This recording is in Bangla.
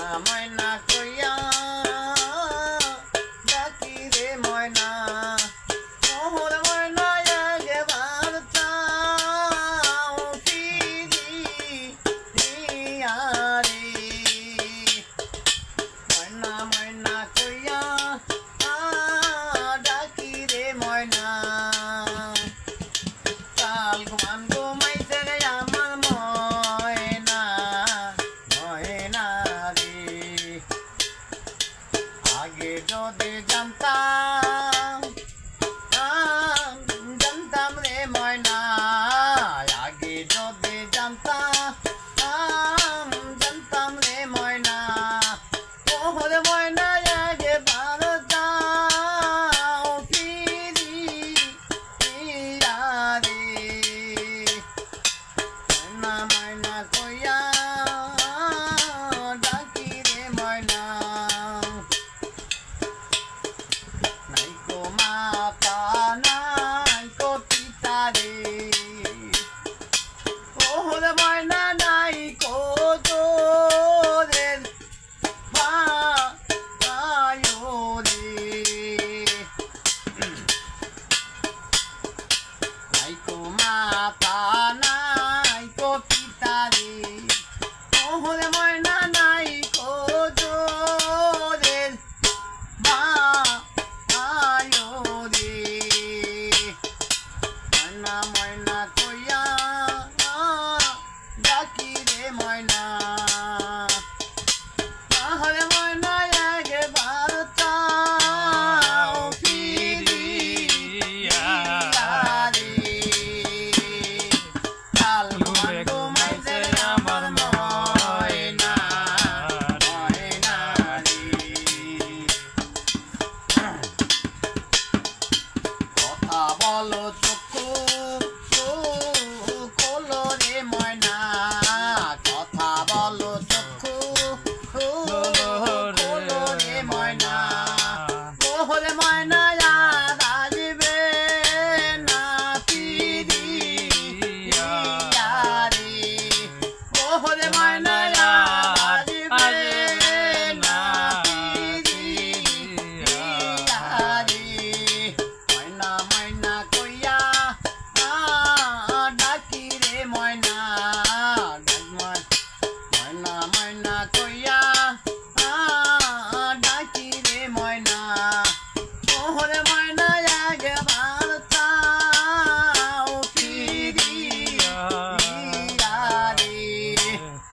ময়না কইয়া ডাকি রে ময়না মোহর ময়না একবার চাও ফিরিয়া রে ময়না ময়না কইয়া ডাকি রে ময়না কাল ঘুমান ঘুমাইছে রে আমার ময়না ময়না রে আগে যদি জানতাম জানতাম রে ময়না আগে যদি জানতাম জানতাম রে ময়না ওহরে ময়না আগে ভালো যাও ফিরিয়া রে ময়না ময়না কইয়া ডাকি রে ময়না নাইকো মাতা নাইকো পিতা রে ওহরে ময়না নাইকো তোরের ভাইও রে নাইকো মাতা নাইকো পিতা রে ওহরে ময়না নাইকো তোরের ভাইও রে ময়না ময়না কইয়া ডাকি রে ময়না